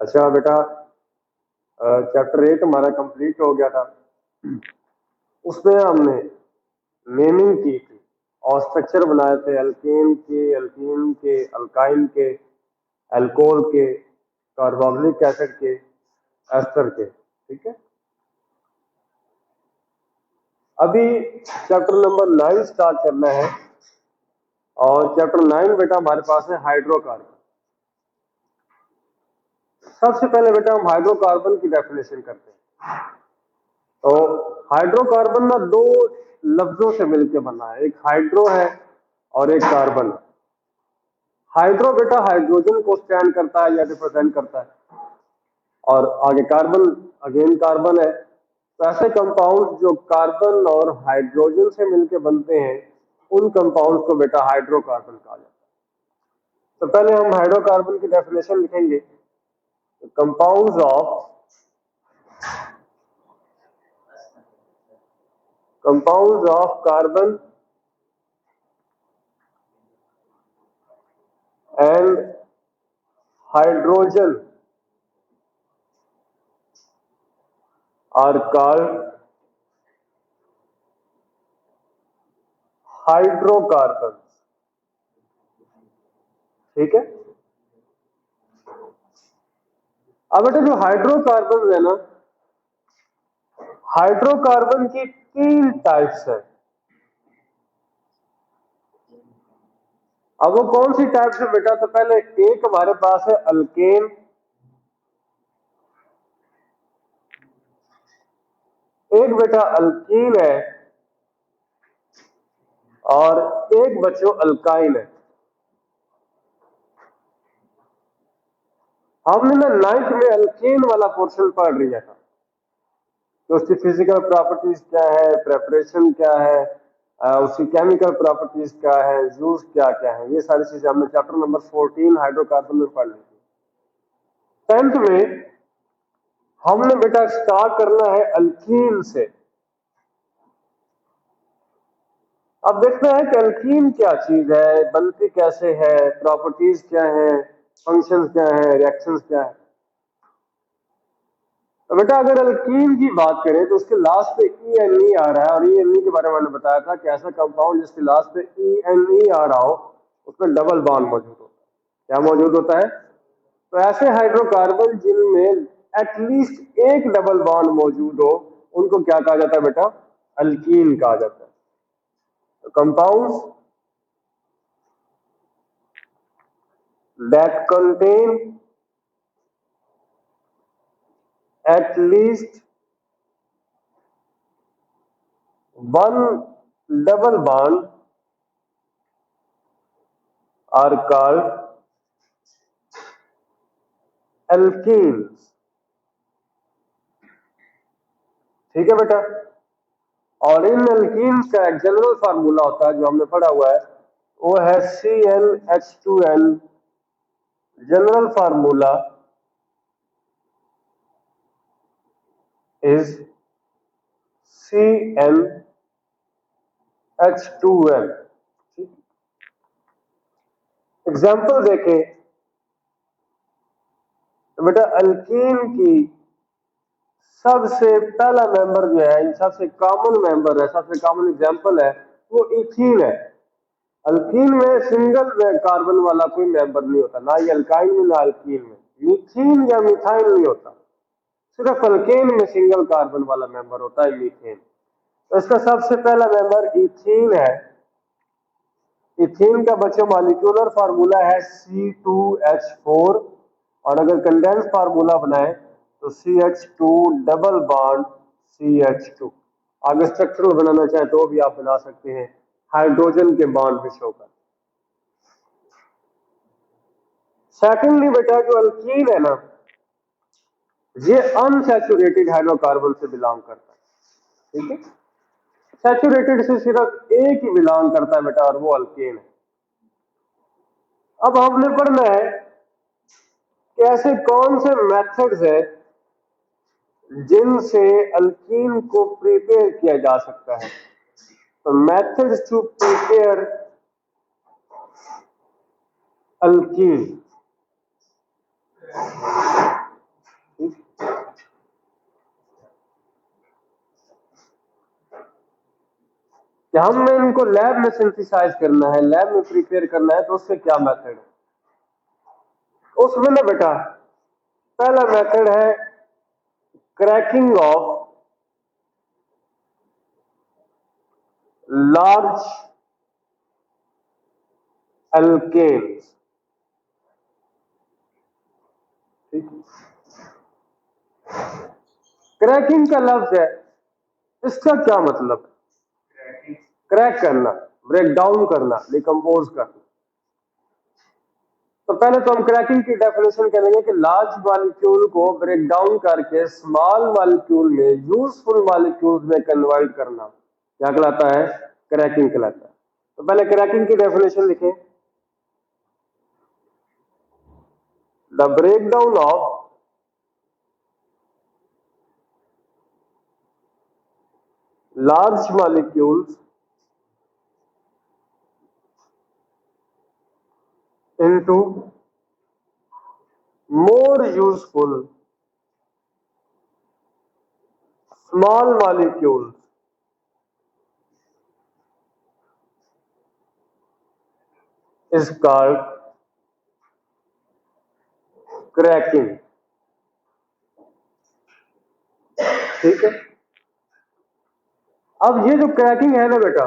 अच्छा बेटा, चैप्टर 8 हमारा कंप्लीट हो गया था। उसमें हमने नेमिंग की थी और स्ट्रक्चर बनाए थे एल्केन के, अल्काइन के, एल्कोहल के, कार्बोक्सिलिक एसिड के, एस्टर के। ठीक है, अभी चैप्टर नंबर 9 स्टार्ट करना है और चैप्टर 9 बेटा हमारे पास है हाइड्रोकार्बन। सबसे पहले बेटा हम हाइड्रोकार्बन की डेफिनेशन करते हैं। तो हाइड्रोकार्बन ना दो लफ्जों से मिलकर बना है, एक हाइड्रो है और एक कार्बन है। हाइड्रो बेटा हाइड्रोजन को स्टैंड करता है या रिप्रेजेंट करता है, और आगे कार्बन अगेन कार्बन है। तो ऐसे कंपाउंड जो कार्बन और हाइड्रोजन से मिलकर बनते हैं उन कंपाउंड को बेटा हाइड्रोकार्बन कहा जाता है। तो पहले हम हाइड्रोकार्बन की डेफिनेशन लिखेंगे। Compounds of carbon and hydrogen are called hydrocarbon. ठीक है, अब बेटा जो हाइड्रोकार्बन है ना, हाइड्रोकार्बन की 3 टाइप्स है। अब वो कौन सी टाइप्स है बेटा? तो पहले एक हमारे पास है अल्केन, एक बेटा अल्कीन है और एक बच्चों अल्काइन है। हमने ना 9th में अल्केन वाला पोर्शन पढ़ लिया था, तो उसकी फिजिकल प्रॉपर्टीज क्या है, प्रेपरेशन क्या है, उसकी केमिकल प्रॉपर्टीज क्या है, यूज क्या क्या है, ये सारी चीजें हमने चैप्टर नंबर 14 हाइड्रोकार्बन में पढ़ ली थी। 10th में हमने बेटा स्टार्ट करना है अल्कीन से। अब देखना है कि अल्कीन क्या चीज है, बनती कैसे है, प्रॉपर्टीज क्या है, फंक्शंस क्या है, रिएक्शंस क्या है। तो बेटा अगर अल्कीन की बात करें तो उसके लास्ट पे ई आ रहा है, और ई के बारे में मैंने बताया था कि ऐसा कंपाउंड जिसके लास्ट पे ई आ रहा हो उसमें डबल बॉन्ड मौजूद होता है। क्या मौजूद होता है? तो ऐसे हाइड्रोकार्बन जिनमें एटलीस्ट एक डबल बॉन्ड मौजूद हो उनको क्या कहा जाता है बेटा? अल्कीन कहा जाता है। तो compounds that contain at least one double bond are called alkenes। ठीक है बेटा, और इन alkenes का एक जनरल फार्मूला होता है जो हमने पढ़ा हुआ है, वो है CnH2n। General formula is CnH2n। Example देखें तो बेटा अल्कीन की सबसे पहला मेंबर जो है, सबसे कॉमन मेंबर है, सबसे कॉमन एग्जांपल है वो इथीन है। अल्कीन में सिंगल कार्बन वाला कोई मेंबर नहीं होता, ना ही अल्काइन में ना अल्कीन में। मीथीन या मिथाइल नहीं होता, सिर्फ अल्केन में सिंगल कार्बन वाला मेंबर होता है मीथेन। तो इसका सबसे पहला मेंबर इथीन है। इथीन का बच्चों मॉलिक्यूलर फार्मूला है C2H4, और अगर कंडेंस फार्मूला बनाए तो CH2 डबल बॉन्ड CH2। अगर स्ट्रक्चरल बनाना चाहे तो भी आप बना सकते हैं, हाइड्रोजन के बॉन्ड भी शो कर। सेकेंडली बेटा जो अल्कीन है ना, ये अनसैचुरेटेड हाइड्रोकार्बन से बिलोंग करता है। ठीक है, सैचुरेटेड से सिर्फ एक ही बिलोंग करता है बेटा, और वो अल्केन है। अब हमने पढ़ना है कि ऐसे कौन से मेथड्स है जिनसे अल्कीन को प्रिपेयर किया जा सकता है। तो मेथड्स टू प्रिपेयर अल्कीन। कि हमने इनको लैब में सिंथेसाइज करना है, लैब में प्रिपेयर करना है, तो उससे क्या मेथड है? उसमें ना बेटा पहला मेथड है क्रैकिंग ऑफ लार्ज एल्केन्स। ठीक, क्रैकिंग का लफ्ज है, इसका क्या मतलब है? क्रैक करना, ब्रेक डाउन करना, डिकम्पोज करना। तो पहले तो हम क्रैकिंग की डेफिनेशन करेंगे कि लार्ज मॉलिक्यूल को ब्रेक डाउन करके स्मॉल मॉलिक्यूल में, यूजफुल मॉलिक्यूल्स में कन्वर्ट करना क्या कहलाता है? क्रैकिंग कहलाता है। तो पहले क्रैकिंग की डेफिनेशन लिखें, the breakdown of large molecules into more useful small molecules is called cracking। ठीक है, अब ये जो क्रैकिंग है ना बेटा,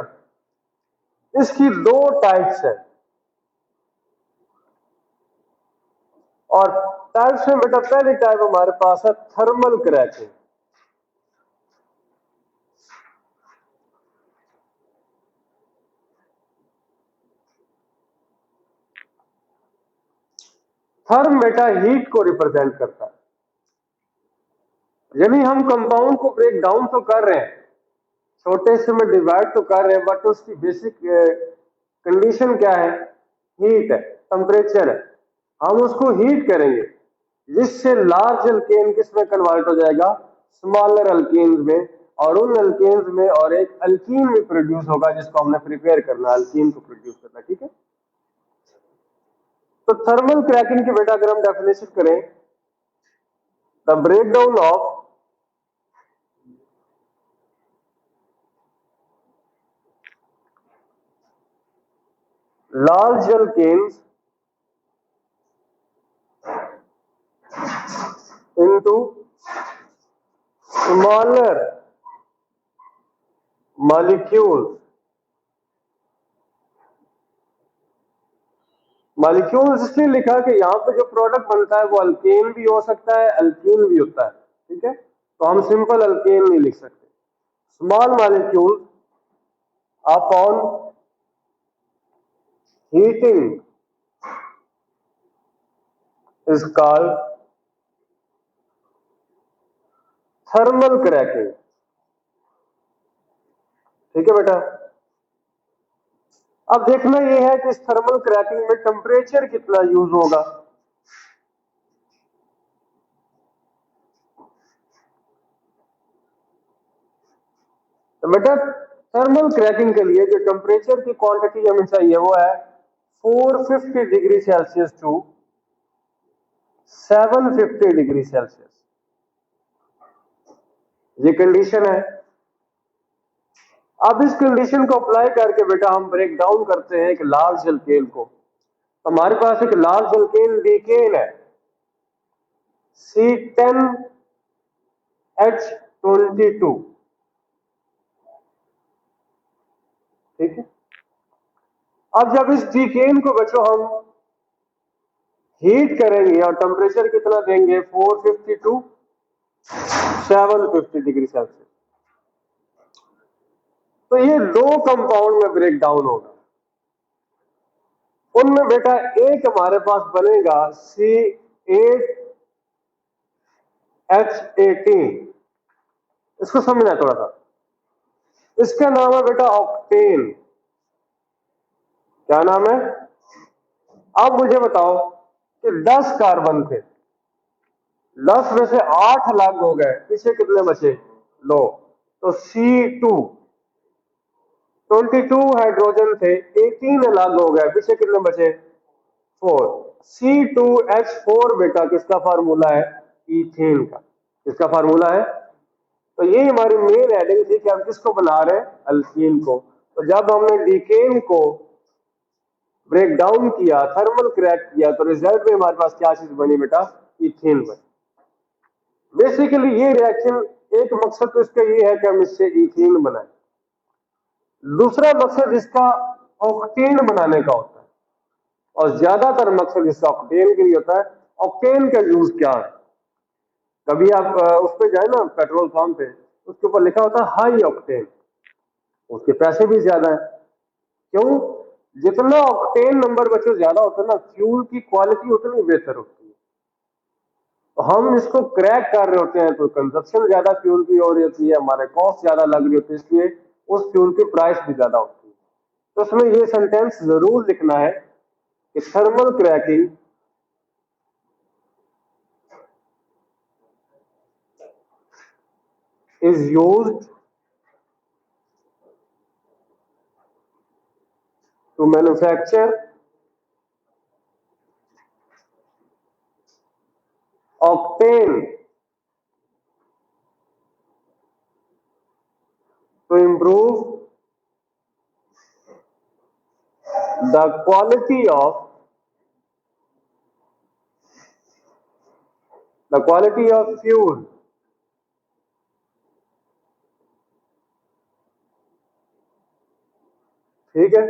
इसकी दो टाइप्स है, और टाइप्स में बेटा पहली टाइप हमारे पास है थर्मल क्रैकिंग। थर्म बेटा हीट को रिप्रेजेंट करता है, यानी हम कंपाउंड को ब्रेक डाउन तो कर रहे हैं, छोटे से में डिवाइड तो कर रहे हैं, बट उसकी बेसिक कंडीशन क्या है? हीट है, टेम्परेचर है। हम उसको हीट करेंगे जिससे लार्ज अल्केन किस में कन्वर्ट हो जाएगा? स्मॉलर अल्केन्स में, और उन अल्केन्स में और एक अल्कीन भी प्रोड्यूस होगा जिसको हमने प्रिपेयर करना, अल्कीन को प्रोड्यूस करना। ठीक है, तो थर्मल क्रैकिंग की बेटा अगर हम डेफिनेशन करें, the breakdown of large alkanes into smaller molecules। Molecules इसलिए लिखा कि यहाँ पे जो प्रोडक्ट बनता है वो अल्केन भी हो सकता है, अल्कीन भी होता है। ठीक है, तो हम सिंपल अल्केन नहीं लिख सकते। Small molecule upon heating is called thermal cracking. ठीक है बेटा, अब देखना यह है कि इस थर्मल क्रैकिंग में टेम्परेचर कितना यूज होगा। तो बेटा थर्मल क्रैकिंग के लिए जो टेम्परेचर की क्वांटिटी हमें चाहिए वो है 450 degree Celsius to 750 degree Celsius. ये कंडीशन है। अब इस कंडीशन को अप्लाई करके बेटा हम ब्रेक डाउन करते हैं एक लार्ज अल्केन को। तो हमारे पास एक लार्ज अल्केन डीकेन है, C10H22। ठीक है, अब जब इस डीकेन को बच्चों हम हीट करेंगे और टेम्परेचर कितना देंगे? 450 टू 750 डिग्री सेल्सियस, तो ये दो कंपाउंड में ब्रेक डाउन होगा। उनमें बेटा एक हमारे पास बनेगा C8H18। इसको समझना थोड़ा सा, इसका नाम है बेटा ऑक्टेन। क्या नाम है? अब मुझे बताओ कि 10 कार्बन थे, 10 में से 8 अलग हो गए, पीछे कितने बचे? लो, तो C22 हाइड्रोजन थे, 18 अलग हो गए, पीछे कितने बचे? 4। C2H4 बेटा किसका फार्मूला है? इथेन का। किसका फार्मूला है? तो ये हमारी मेन हेडिंग थी कि हम किसको बना रहे हैं? अल्कीन को। तो जब हमने डीकेन को ब्रेक डाउन किया, थर्मल क्रैक किया, तो रिजल्ट में हमारे पास क्या चीज बनी बेटा? इथेन बनी। बेसिकली ये रिएक्शन एक मकसद तो इसका ये है कि हम इससे इथेन बनाए। दूसरा मकसद इसका ऑक्टेन बनाने का होता है, और ज्यादातर मकसद इसका ऑक्टेन के लिए होता है। ऑक्टेन का यूज क्या है? कभी आप उस पर जाए ना पेट्रोल पंप पे, उसके ऊपर लिखा होता है हाई ऑक्टेन, उसके पैसे भी ज्यादा है। क्यों? जितना ऑक्टेन नंबर बच्चों ज्यादा होता है ना, फ्यूल की क्वालिटी उतनी बेहतर होती है। तो हम इसको क्रैक कर रहे होते हैं तो कंजप्शन ज्यादा फ्यूल की हो रही होती है, हमारे कॉस्ट ज्यादा लग रही होती है, इसलिए उस फ्यूल की प्राइस भी ज्यादा होती है। तो उसमें ये सेंटेंस जरूर लिखना है कि thermal cracking is used to manufacture octane to improve the quality of fuel। ठीक है।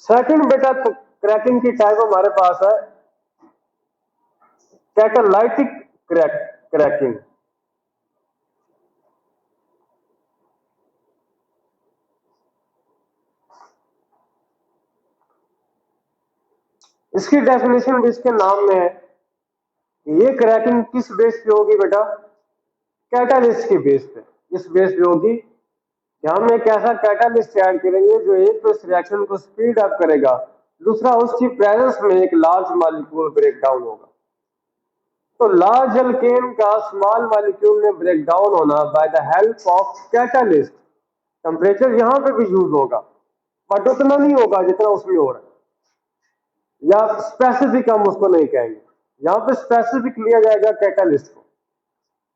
सेकंड बेटा क्रैकिंग की टाइप हमारे पास है कैटालाइटिक क्रैकिंग। इसकी डेफिनेशन भी इसके नाम में है। ये क्रैकिंग किस बेस पे होगी बेटा? कैटालिस्ट की बेस पे। इस बेस पे होगी कि हम एक ऐसा कैटालिस्ट ऐड करेंगे जो एक तो इस रिएक्शन को स्पीड अप करेगा, दूसरा उसकी प्रेजेंस में एक लार्ज मॉलिक्यूल ब्रेक डाउन होगा। तो लार्ज अल्केन का स्मॉल मॉलिक्यूल में ब्रेक डाउन होना by the help of catalyst. Temperature यहां पे भी यूज होगा, बट उतना नहीं होगा जितना उसमें हो रहा है, या स्पेसिफिक हम उसको नहीं कहेंगे। यहां पे स्पेसिफिक लिया जाएगा कैटालिस्ट को।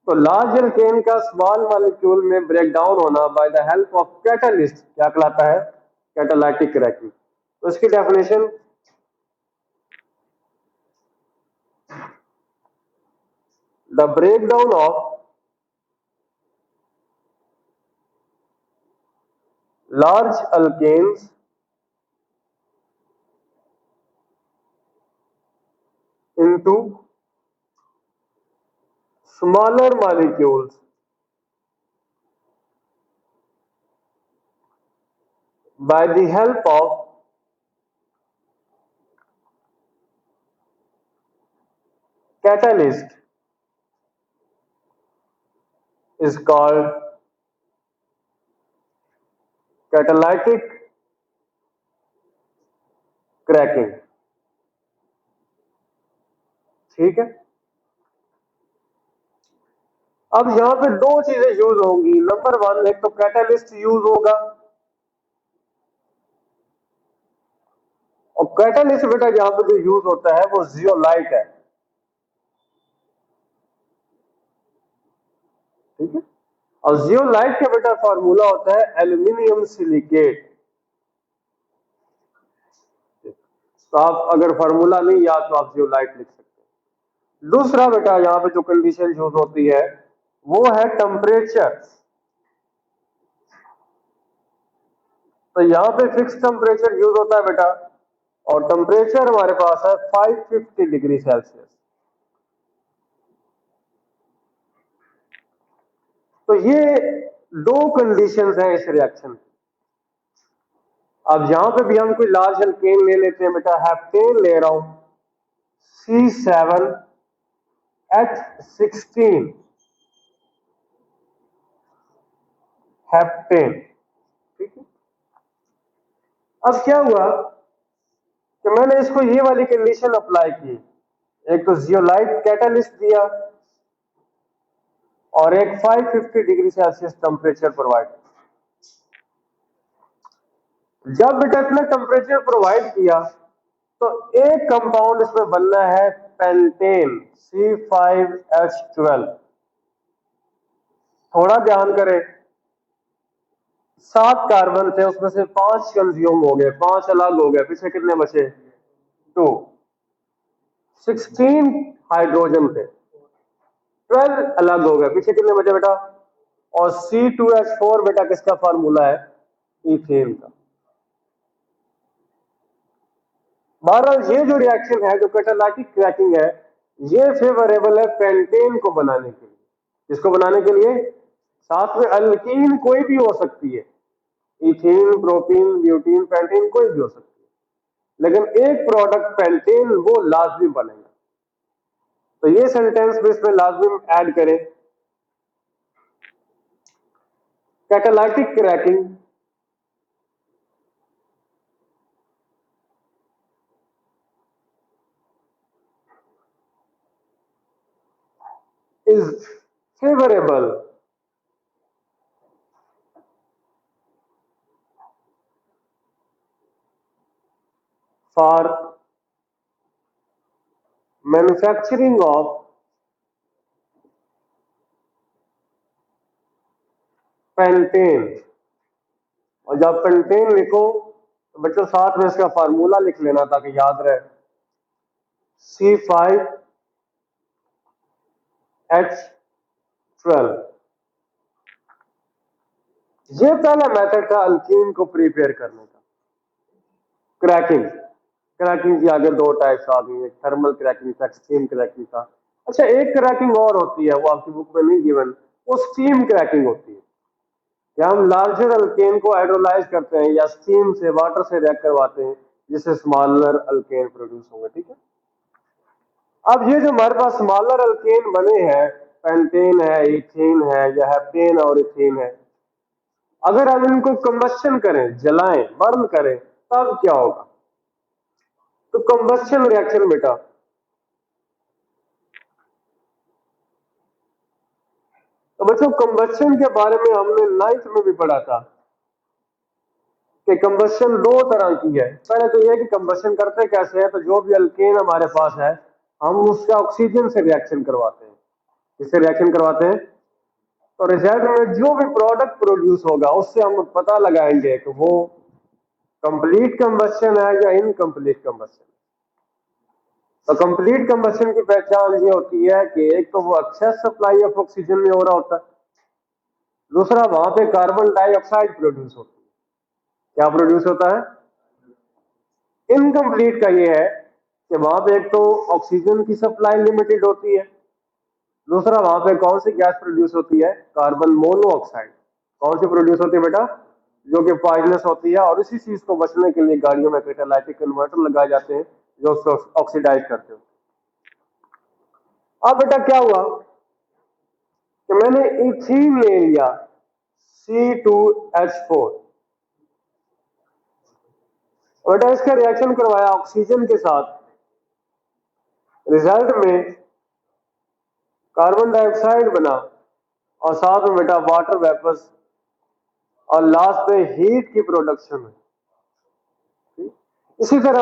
तो लार्ज अल्केन का स्मॉल मॉलिक्यूल में ब्रेक डाउन होना by the help of catalyst क्या कहलाता है? Catalytic cracking. तो इसकी definition the breakdown of large alkanes into smaller molecules by the help of catalyst is called catalytic cracking। ठीक है। अब यहां पे दो चीजें यूज होंगी। नंबर वन, एक तो कैटालिस्ट यूज होगा, और कैटालिस्ट बेटा यहां पे जो यूज होता है वो जियोलाइट है। ठीक है। और जियोलाइट का बेटा फॉर्मूला होता है एल्यूमिनियम सिलिकेट। तो आप अगर फॉर्मूला नहीं याद तो आप जियोलाइट लिख सकते हैं। दूसरा बेटा यहाँ पे जो कंडीशन यूज होती है वो है टेम्परेचर। तो यहाँ पे फिक्स टेम्परेचर यूज होता है बेटा, और टेम्परेचर हमारे पास है 550 डिग्री सेल्सियस। तो ये दो कंडीशंस हैं इस रिएक्शन की। अब यहां पे भी हम कोई लार्ज अल्केन ले लेते हैं बेटा, हेप्टेन ले रहा हूं, C7H16 हेप्टेन। ठीक है। अब क्या हुआ कि मैंने इसको ये वाली कंडीशन अप्लाई की, एक तो जियोलाइट कैटालिस्ट दिया और एक 550 डिग्री सेल्सियस टेम्परेचर प्रोवाइड। जब बेटा इतना टेम्परेचर प्रोवाइड किया तो एक कंपाउंड इसमें बनना है पेंटेन C5H12। थोड़ा ध्यान करें, 7 कार्बन थे, उसमें से 5 कंज्यूम हो गए, 5 अलग हो गए, पीछे कितने बचे? 2। 16 हाइड्रोजन थे, 12 अलग हो गए, पीछे कितने बचे बेटा? और C2H4 बेटा किसका फार्मूला है? इथेन का। बहरहाल ये जो रिएक्शन है, जो कैटालाइटिक क्रैकिंग है, ये फेवरेबल है पेंटेन को बनाने के लिए। किसको बनाने के लिए? साथ में अल्कीन कोई भी हो सकती है, इथेन, प्रोपीन, ब्यूटीन, पेंटेन कोई भी हो सकती है, लेकिन एक प्रोडक्ट पेंटेन वो लाजमी बनेगा। तो ये सेंटेंस भी इसमें लाजमी ऐड करें, catalytic cracking is favorable for manufacturing of pentane. और जब पेंटेन लिखो तो बच्चों साथ में इसका फार्मूला लिख लेना ताकि याद रहे, C5H12। ये पहला मेथड था अल्कीन को प्रिपेयर करने का, क्रैकिंग। क्रैकिंग की आगे 2 टाइप्स आ गई, एक थर्मल क्रैकिंग था, स्टीम क्रैकिंग था। अच्छा, एक क्रैकिंग और होती है, वो आपकी बुक में नहीं गिवन, वो स्टीम क्रैकिंग होती है, या हम लार्जर अल्केन को हाइड्रोलाइज करते हैं या स्टीम से, वाटर से रिएक्ट करवाते हैं, जिससे स्मॉलर अल्केन प्रोड्यूस होंगे। ठीक है, अब ये जो हमारे पास स्मॉलर अल्केन बने हैं, पेंटेन है, इथेन है, या हेप्टेन और इथेन है, अगर हम इनको कंबस्शन करें, जलाएं, बर्न करें, तब क्या होगा? तो कंबस्शन रिएक्शन बेटा, तो बच्चों कंबस्शन के बारे में हमने 9th में भी पढ़ा था कि कंबस्शन 2 तरह की है। पहले तो यह कि कंबस्शन करते कैसे हैं, तो जो भी अल्केन हमारे पास है, हम उसका ऑक्सीजन से रिएक्शन करवाते हैं। किससे रिएक्शन करवाते हैं? तो रिजल्ट में जो भी प्रोडक्ट प्रोड्यूस होगा, उससे हम पता लगाएंगे कि वो कंप्लीट कंबस्शन है या इनकम्प्लीट कंबस्शन। तो कंप्लीट कंबस्शन की पहचान ये होती है कि एक तो वो अच्छा सप्लाई ऑफ ऑक्सीजन में हो रहा होता है, दूसरा वहां पे कार्बन डाइऑक्साइड प्रोड्यूस होती है। क्या प्रोड्यूस होता है? इनकम्प्लीट का ये है कि वहां पे एक तो ऑक्सीजन की सप्लाई लिमिटेड होती है, दूसरा वहां पे कौन सी गैस प्रोड्यूस होती है? Carbon monoxide. कौन सी प्रोड्यूस होती है बेटा? जो कि पॉइजनस होती है, और इसी चीज को बचने के लिए गाड़ियों में कैटालाइटिक कन्वर्टर लगाए जाते हैं जो उसको ऑक्सीडाइज करते हो। अब बेटा क्या हुआ कि मैंने इथीन ले लिया, C2H4, बेटा इसका रिएक्शन करवाया ऑक्सीजन के साथ, रिजल्ट में कार्बन डाइऑक्साइड बना, और साथ में बेटा वाटर वेपर्स, और लास्ट में हीट की प्रोडक्शन है। इसी तरह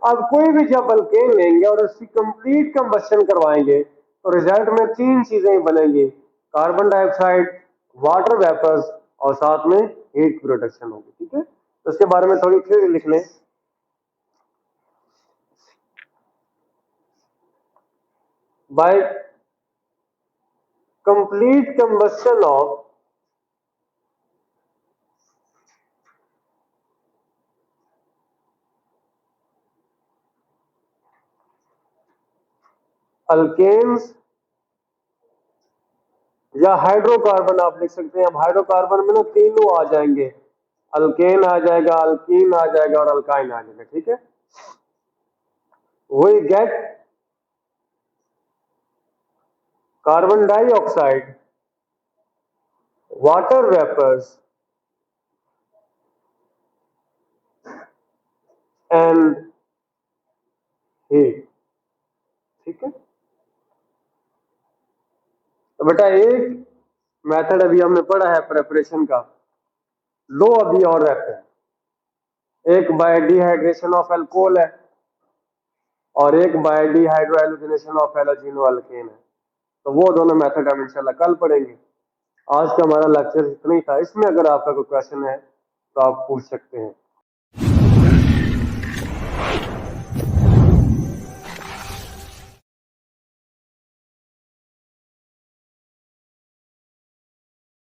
अब कोई भी जब अल्केन लेंगे और उसकी कंप्लीट कंबस्शन करवाएंगे, तो रिजल्ट में 3 चीजें ही बनेंगी, कार्बन डाइऑक्साइड, वाटर वेपर्स, और साथ में हीट प्रोडक्शन होगी। ठीक है, तो इसके बारे में थोड़ी थ्योरी लिख लें। By complete combustion of alkanes या हाइड्रोकार्बन आप लिख सकते हैं। अब हाइड्रोकार्बन में ना तीनों आ जाएंगे, अल्केन आ जाएगा, अल्कीन आ जाएगा, और अल्काइन आ जाएगा। ठीक है, we get carbon dioxide, water vapors, and heat। ठीक है, तो बेटा एक मेथड अभी हमने पढ़ा है प्रेपरेशन का, 2 अभी और रहते हैं। एक बाय डिहाइड्रेशन ऑफ अल्कोहल है, और एक बाय डिहाइड्रो एलोजिनेशन ऑफ हैलोजिनो अल्केन है। तो वो दोनों मेथड हम इंशाल्लाह कल पढ़ेंगे। आज का हमारा लेक्चर इतना ही था। इसमें अगर आपका कोई क्वेश्चन है तो आप पूछ सकते हैं।